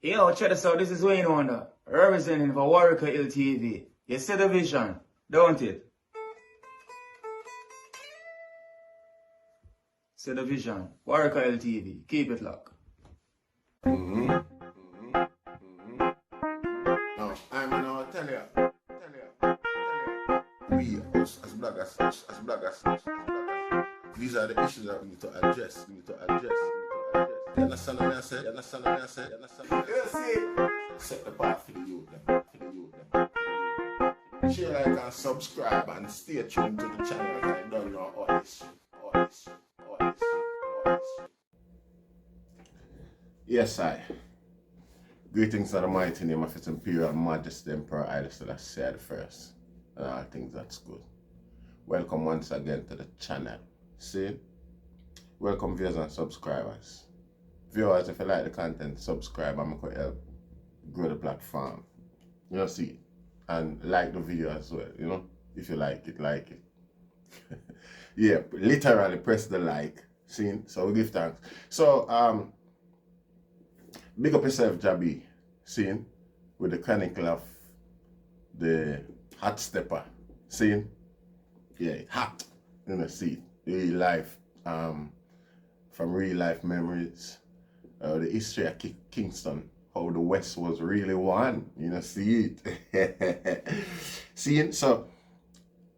Yo, check this out. This is Wayne Wonder, representing for Warieka LTV. You see the vision, don't it? See the vision. Warieka LTV. Keep it locked. Now, I'm gonna tell you. We, us as bloggers, these are the issues that we need to address. You understand what I say? You see? Set the path for the youth, Share, like, and subscribe, and stay tuned to the channel. I don't know all this. Yes, I. Greetings in the mighty name of His Imperial Majesty Emperor Haile Selassie the First, and all things that's good. Welcome once again to the channel. See? Welcome viewers and subscribers. Viewers, if you like the content, subscribe and make it help grow the platform. You know, see? And like the video as well, you know? If you like it, like it. Yeah, literally press the like. See? So we give thanks. So, big up yourself, Jabi, seeing, with the chronicle of the hot stepper, seeing, yeah, hot, you know, see, real life, from real life memories, the history of Kingston, how the West was really won, you know, see it, seeing, so,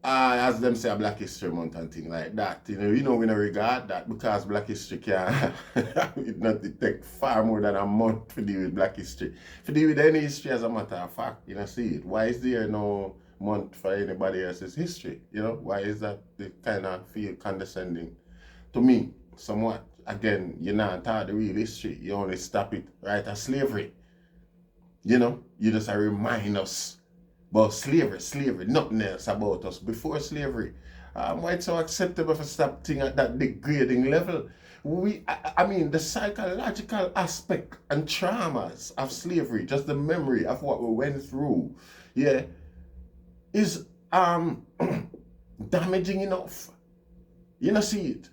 as them say, a Black History Month and thing like that, you know, we don't regard that because Black History can it take far more than a month to deal with Black History. To deal with any history, as a matter of fact, you know, see it. Why is there no month for anybody else's history? You know, why is that they kind of feel condescending to me somewhat? Again, you're not taught the real history. You only stop it right at slavery. You know, you just remind us about slavery, nothing else about us before slavery. Why it's so acceptable for stop thing at that degrading level? I mean, the psychological aspect and traumas of slavery, just the memory of what we went through, yeah, is damaging enough. You know, see it.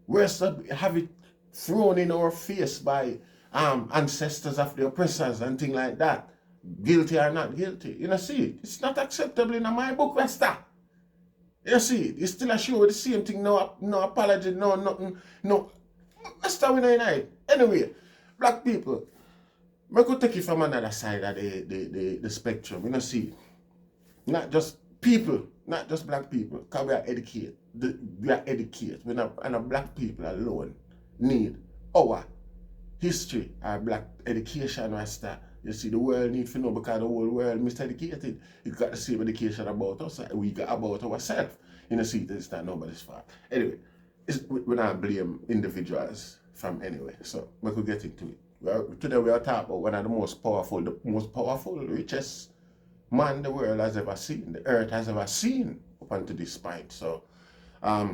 We're to have it thrown in our face by ancestors of the oppressors and things like that. Guilty or not guilty. You know, see it. It's not acceptable in my book, Rasta. You see it. It's still a show the same thing. No apology, no nothing. No. Rasta, we know it. Anyway, black people, I could take it from another side of the spectrum. You know, see it. Not just people, not just black people, because we are educated. We are educated. And black people alone need our history, our black education, Rasta. You see, the world needs to know because the whole world miseducated. You got the same education about us, we got about ourselves. You know, see, it's not nobody's fault. Anyway, we not blame individuals from anywhere. So we could get into it. Today we are talking about one of the most powerful, richest man the world has ever seen, the earth has ever seen up unto this point. So I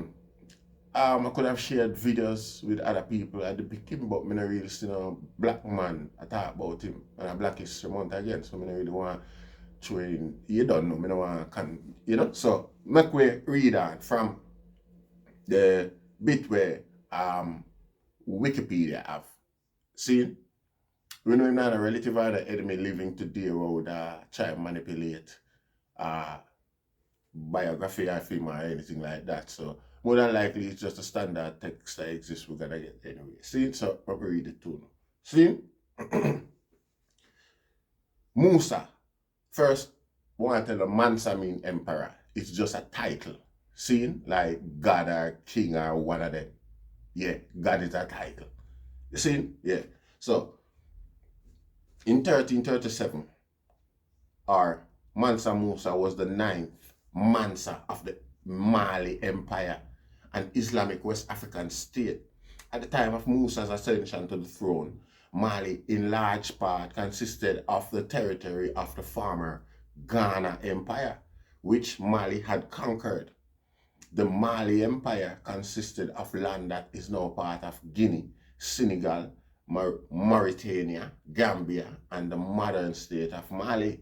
could have shared videos with other people at the beginning, but I don't really see no black man. I talk about him and a Black History Month again, so I don't really want to train. You don't know, I don't want to, you know. So make we read on from the bit where Wikipedia have seen. We know not a relative or the enemy living today who would try to manipulate biography or film or anything like that. So more than likely, it's just a standard text that exists we're gonna get anyway. See, so I'll read it too. See? Musa. First, I want to tell you, Mansa mean emperor. It's just a title. See? Like God or king or one of them. Yeah, God is a title. You see? Yeah. So, in 1337, Mansa Musa was the 9th Mansa of the Mali Empire, an Islamic West African state. At the time of Musa's ascension to the throne, Mali in large part consisted of the territory of the former Ghana Empire, which Mali had conquered. The Mali Empire consisted of land that is now part of Guinea, Senegal, Mauritania, Gambia, and the modern state of Mali.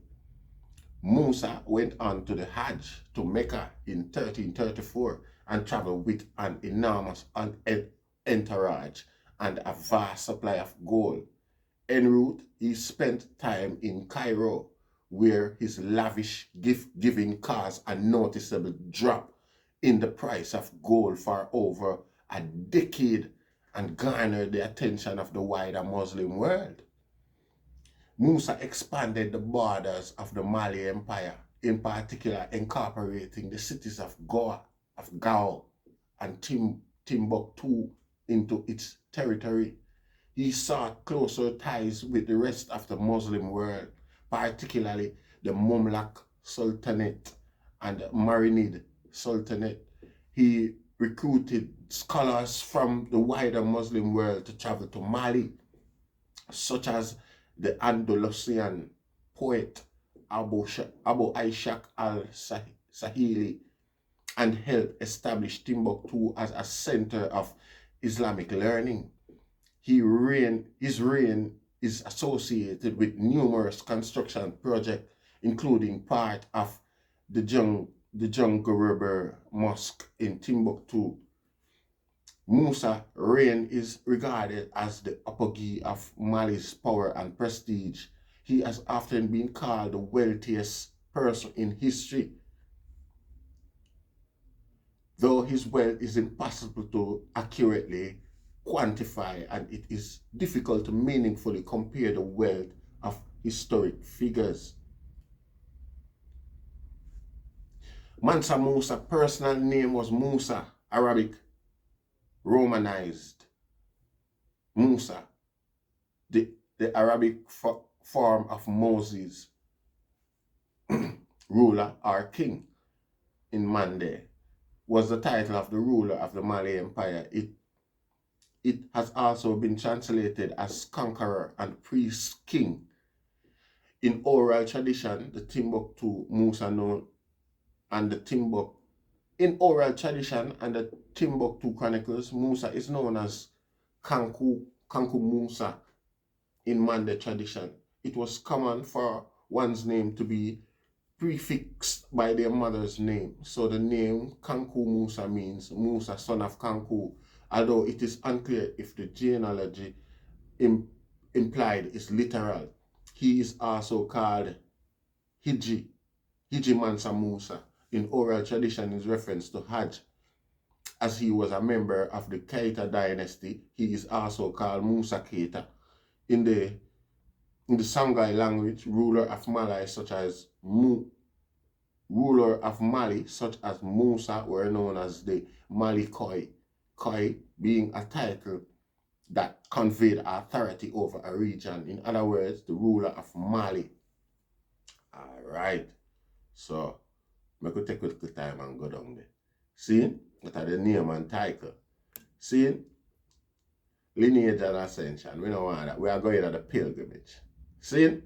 Musa went on to the Hajj to Mecca in 1334 and traveled with an enormous entourage and a vast supply of gold. En route, he spent time in Cairo, where his lavish gift-giving caused a noticeable drop in the price of gold for over a decade and garnered the attention of the wider Muslim world. Musa expanded the borders of the Mali Empire, in particular incorporating the cities of Gao and Timbuktu into its territory. He sought closer ties with the rest of the Muslim world, particularly the Mamluk Sultanate and the Marinid Sultanate. He recruited scholars from the wider Muslim world to travel to Mali, such as the Andalusian poet Abu Ishaq al-Sahili, and helped establish Timbuktu as a center of Islamic learning. His reign is associated with numerous construction projects, including part of the Jungle Mosque in Timbuktu. Musa's reign is regarded as the apogee of Mali's power and prestige. He has often been called the wealthiest person in history, though his wealth is impossible to accurately quantify, and it is difficult to meaningfully compare the wealth of historic figures. Mansa Musa's personal name was Musa, Arabic Romanized Musa, the Arabic form of Moses, ruler or king in Mande, was the title of the ruler of the Mali Empire. It has also been translated as conqueror and priest king. In oral tradition, the Timbuktu Musa known and the Timbuktu chronicles, Musa is known as Kanku Musa in Mande tradition. It was common for one's name to be prefixed by their mother's name. So the name Kanku Musa means Musa, son of Kanku, although it is unclear if the genealogy implied is literal. He is also called Hiji Mansa Musa in oral tradition in reference to Hajj. As he was a member of the Keita dynasty, he is also called Musa Keita. In the Songhai language, ruler of Mali such as Musa were known as the Mali Koi, Koi being a title that conveyed authority over a region. In other words, the ruler of Mali. Alright, so I could take a little time and go down there. See, that are the name and title. See, lineage and ascension. We don't want that. We are going on the pilgrimage. See,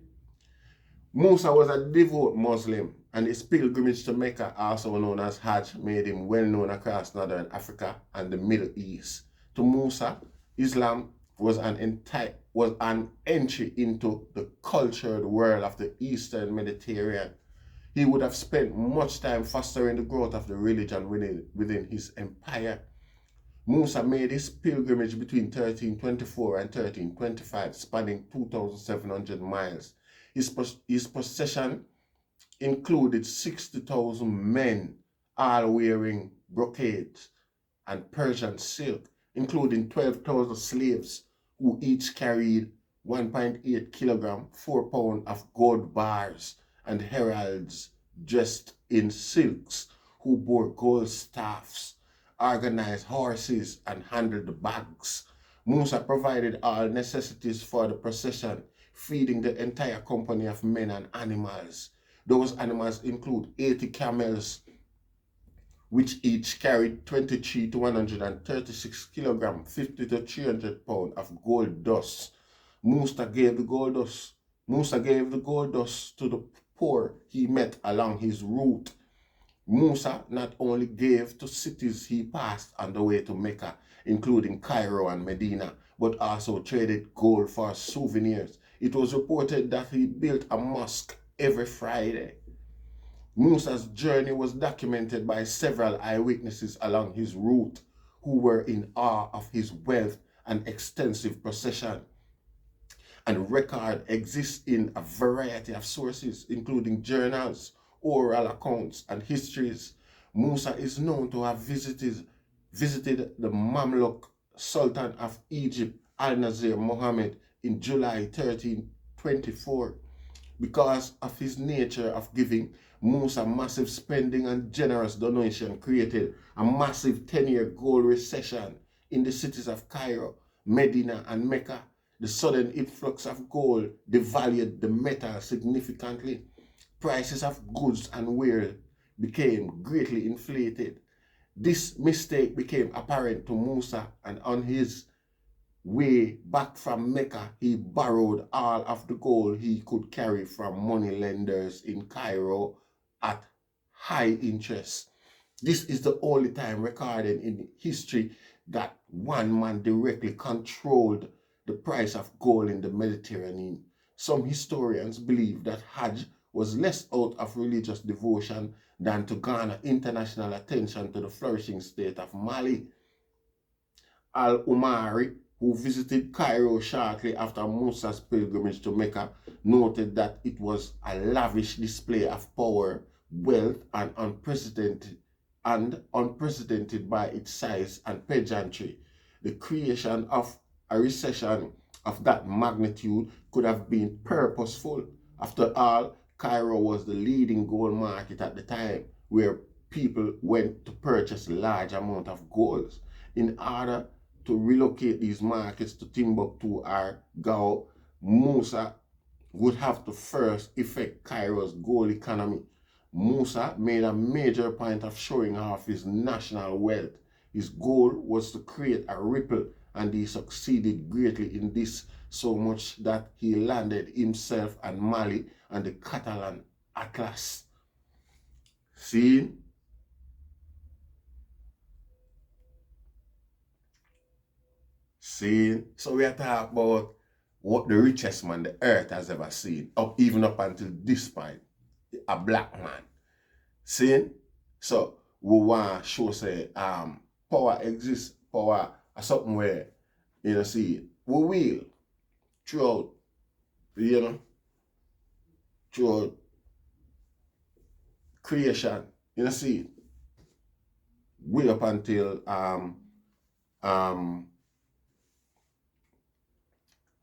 Musa was a devout Muslim, and his pilgrimage to Mecca, also known as Hajj, made him well known across northern Africa and the Middle East. To Musa, Islam was an entry into the cultured world of the Eastern Mediterranean. He would have spent much time fostering the growth of the religion within his empire. Musa made his pilgrimage between 1324 and 1325, spanning 2,700 miles. His procession included 60,000 men, all wearing brocades and Persian silk, including 12,000 slaves who each carried 1.8 kilogram, 4 pounds of gold bars, and heralds dressed in silks who bore gold staffs, organized horses, and handled the bags. Musa provided all necessities for the procession, feeding the entire company of men and animals. Those animals include 80 camels, which each carried 23 to 136 kilograms, 50 to 300 pounds of gold dust. Musa gave the gold dust to the poor he met along his route. Musa not only gave to cities he passed on the way to Mecca, including Cairo and Medina, but also traded gold for souvenirs. It was reported that he built a mosque every Friday. Musa's journey was documented by several eyewitnesses along his route who were in awe of his wealth and extensive procession. and record exists in a variety of sources, including journals, oral accounts, and histories. Musa is known to have visited the Mamluk Sultan of Egypt, Al-Nasir Muhammad, in July 1324. Because of his nature of giving, Musa's massive spending and generous donation created a massive 10-year gold recession in the cities of Cairo, Medina, and Mecca. The sudden influx of gold devalued the metal significantly. Prices of goods and wares became greatly inflated. This mistake became apparent to Musa, and on his way back from Mecca, he borrowed all of the gold he could carry from money lenders in Cairo at high interest. This is the only time recorded in history that one man directly controlled the price of gold in the Mediterranean. Some historians believe that Hajj was less out of religious devotion than to garner international attention to the flourishing state of Mali. Al-Umari, who visited Cairo shortly after Musa's pilgrimage to Mecca, noted that it was a lavish display of power, wealth, and unprecedented by its size and pageantry. The creation of a recession of that magnitude could have been purposeful. After all, Cairo was the leading gold market at the time, where people went to purchase large amounts of gold. In order to relocate these markets to Timbuktu or Gao, Musa would have to first effect Cairo's gold economy. Musa made a major point of showing off his national wealth. His goal was to create a ripple, and he succeeded greatly in this, so much that he landed himself and Mali and the Catalan Atlas. See? See? So we are talking about what the richest man the earth has ever seen, even up until this point, a black man. See? So we want to show say power exists, power is something where, see, we will throughout, throughout creation, see, way up until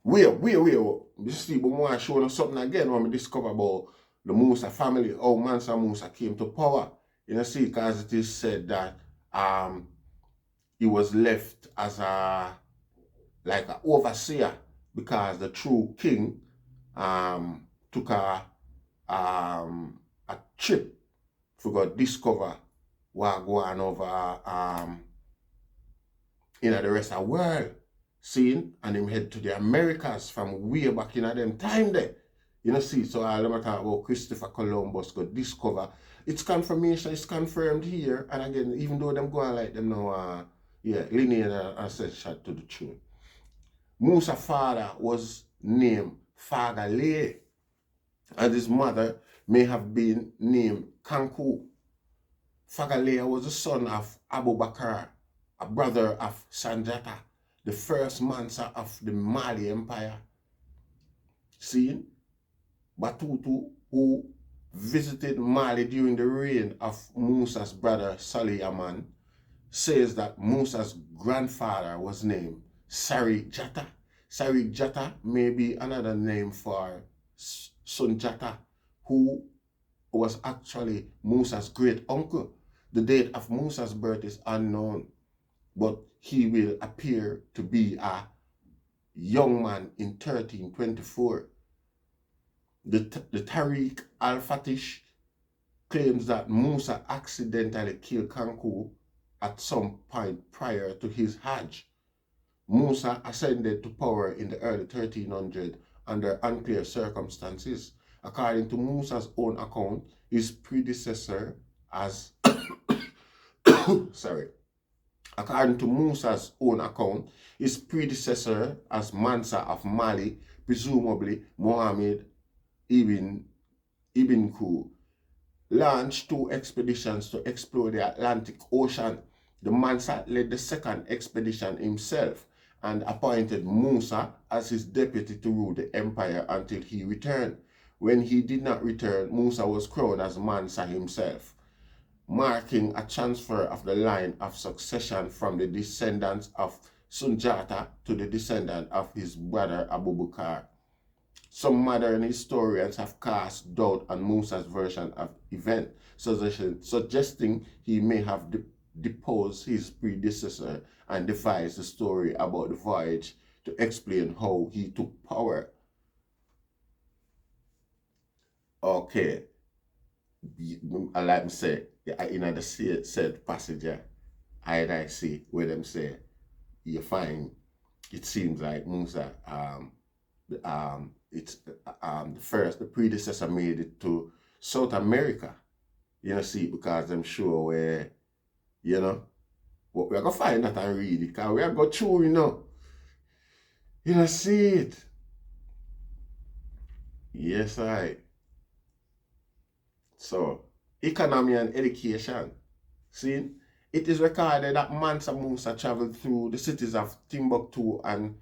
you see, but we want to show you something again when we discover about the Musa family, how Mansa Musa came to power. See, because it is said that he was left as like an overseer, because the true king took a trip to go discover what going over in the rest of the world. See, and him head to the Americas from way back in them time there. See, so all them talk about Christopher Columbus got discover. It's confirmation, it's confirmed here. And again, even though them go on like them now, linear ancestry to the truth. Musa's father was named Fagale, and his mother may have been named Kanku. Fagale was the son of Abu Bakr, a brother of Sanjata, the first Mansa of the Mali Empire. See, Batutu, who visited Mali during the reign of Musa's brother Salih Aman, says that Musa's grandfather was named Sari Jata. Sari Jata may be another name for Sunjata, who was actually Musa's great uncle. The date of Musa's birth is unknown, but he will appear to be a young man in 1324. The Tariq al-Fatish claims that Musa accidentally killed Kanku at some point prior to his Hajj. Musa ascended to power in the early 1300s under unclear circumstances. According to Musa's own account, his predecessor as According to Musa's own account, his predecessor as Mansa of Mali, presumably Muhammad ibn Ku, launched 2 expeditions to explore the Atlantic Ocean. The Mansa led the second expedition himself, and appointed Musa as his deputy to rule the empire until he returned. When he did not return, Musa was crowned as Mansa himself, marking a transfer of the line of succession from the descendants of Sunjata to the descendant of his brother Abu Bakr. Some modern historians have cast doubt on Musa's version of events, suggesting he may have deposed his predecessor and devised a story about the voyage to explain how he took power. Okay, I like to say, in the said passage, I see where them say, you find, it seems like Musa, the predecessor made it to South America, see, because I'm sure where, we're going to find that and read it, because we are going through, see it. Yes, So, economy and education. See, it is recorded that Mansa Musa traveled through the cities of Timbuktu and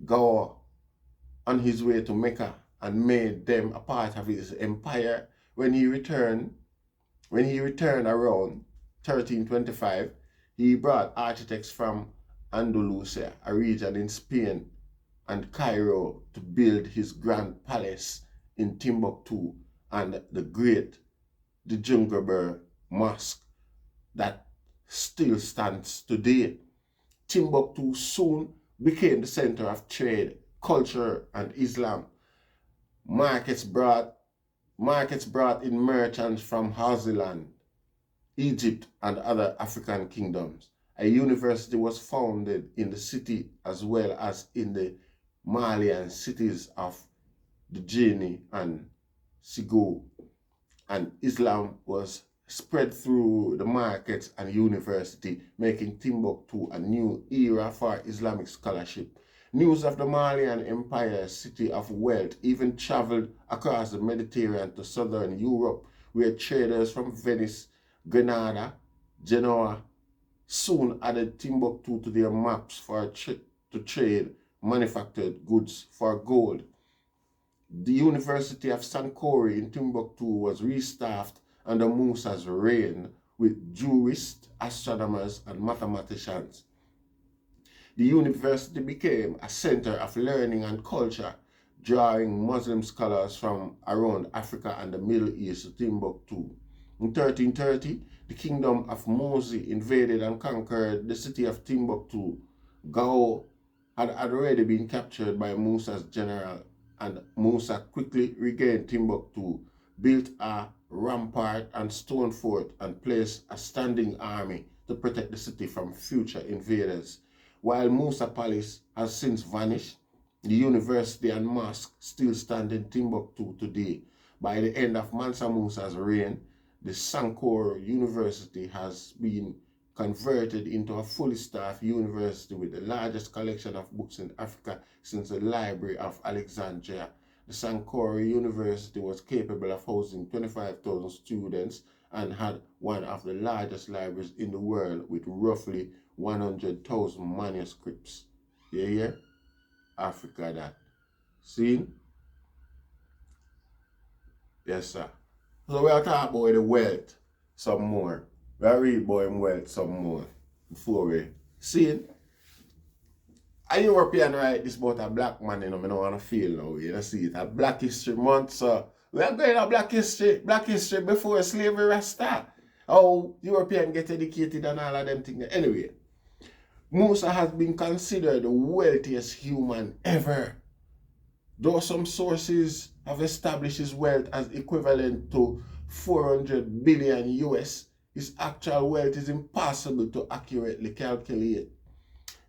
Gaur on his way to Mecca and made them a part of his empire. When he returned around 1325, he brought architects from Andalusia, a region in Spain, and Cairo to build his grand palace in Timbuktu and the great Djungurber Mosque that still stands today. Timbuktu soon became the center of trade, culture, and Islam. Markets brought in merchants from Haziland, Egypt, and other African kingdoms. A university was founded in the city as well as in the Malian cities of Djeni and Sigou, and Islam was spread through the markets and university, making Timbuktu a new era for Islamic scholarship. News of the Malian Empire, city of wealth, even traveled across the Mediterranean to southern Europe, where traders from Venice, Grenada, Genoa soon added Timbuktu to their maps to trade manufactured goods for gold. The University of Sankore in Timbuktu was restaffed under Musa's reign with jurists, astronomers, and mathematicians. The university became a center of learning and culture, drawing Muslim scholars from around Africa and the Middle East to Timbuktu. In 1330, the kingdom of Mosi invaded and conquered the city of Timbuktu. Gao had already been captured by Musa's general, and Musa quickly regained Timbuktu, built a rampart and stone fort, and placed a standing army to protect the city from future invaders. While Musa Palace has since vanished, the university and mosque still stand in Timbuktu today. By the end of Mansa Musa's reign, the Sankore University has been converted into a fully staffed university with the largest collection of books in Africa since the Library of Alexandria. The Sankore University was capable of housing 25,000 students and had one of the largest libraries in the world with roughly 100,000 manuscripts. You hear? Africa that. See? Yes, sir. So we'll talk about the wealth some more. We'll read about wealth some more before we see. A European write this about a black man, I don't want to feel now. You see it. A Black History Month, so we're going to Black History before slavery start. How Europeans get educated and all of them things. Anyway, Musa has been considered the wealthiest human ever. Though some sources have established his wealth as equivalent to 400 billion US, his actual wealth is impossible to accurately calculate.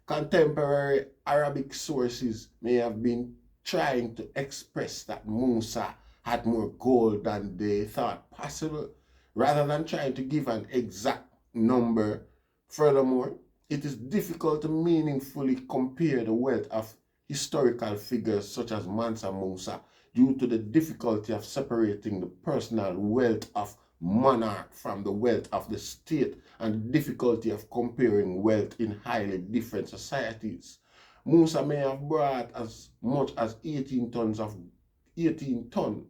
Contemporary Arabic sources may have been trying to express that Musa had more gold than they thought possible, rather than trying to give an exact number. Furthermore, it is difficult to meaningfully compare the wealth of historical figures such as Mansa Musa due to the difficulty of separating the personal wealth of monarch from the wealth of the state and the difficulty of comparing wealth in highly different societies. Musa may have brought as much as 18 tons of 18 ton.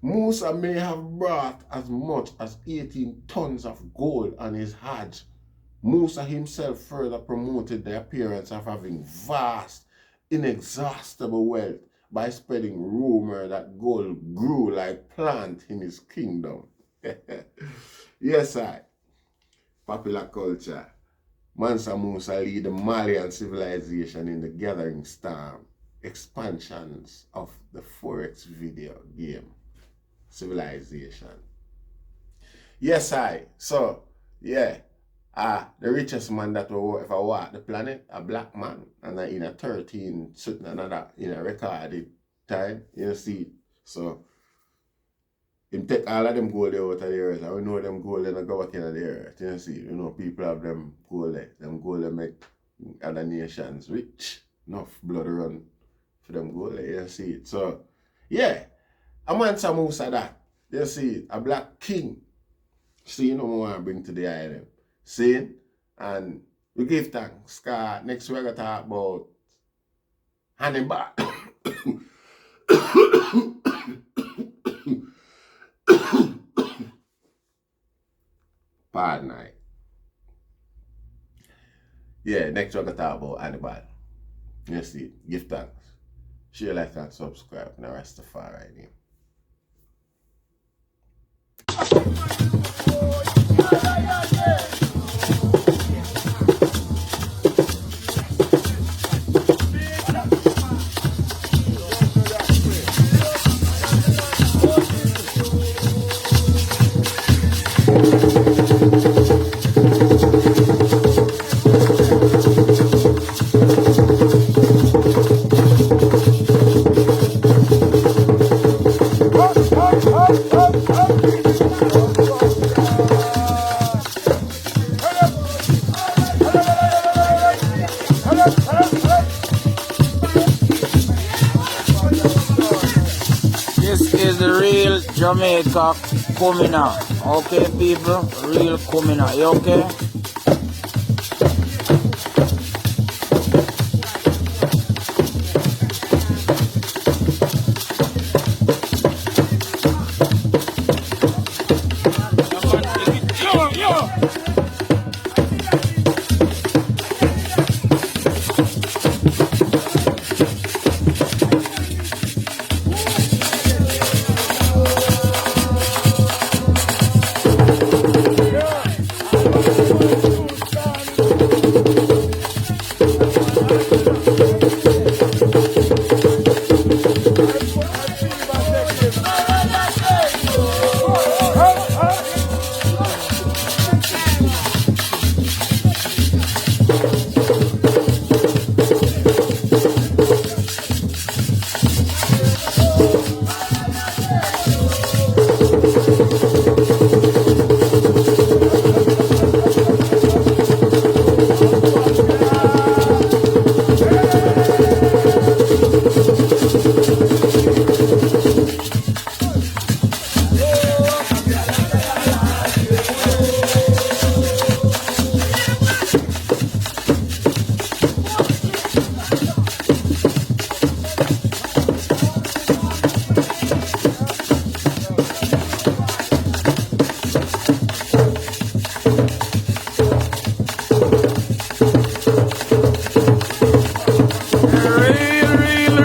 Musa may have brought as much as 18 tons of gold on his Hajj. Musa himself further promoted the appearance of having vast, inexhaustible wealth by spreading rumor that gold grew like plant in his kingdom. Yes, I. Popular culture. Mansa Musa lead the Malian civilization in the gathering storm expansions of the Forex video game civilization. Yes, I. So, yeah. The richest man that will ever walk the planet, a black man, and in a 13 sitting another in a recorded time, you see. So him take all of them gold out of the earth, and we know them gold and go back into the earth, you see. You know, people have them gold they make other nations rich. Enough blood run for them gold, you see it. So yeah, a Mansa Musa that, you see it, a black king. See, you know what I want to bring to the island. See? And we give thanks. Cause next we're going to talk about Hannibal. Pardon me. Yeah, next we're going to talk about Hannibal. You see, give thanks. Share, like, and subscribe. Now Rastafari name. This is the real Jamaica coming out. Okay, people? Real coming out. You okay?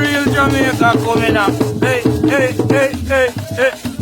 Real Jamaica coming up. Hey, hey, hey, hey, hey.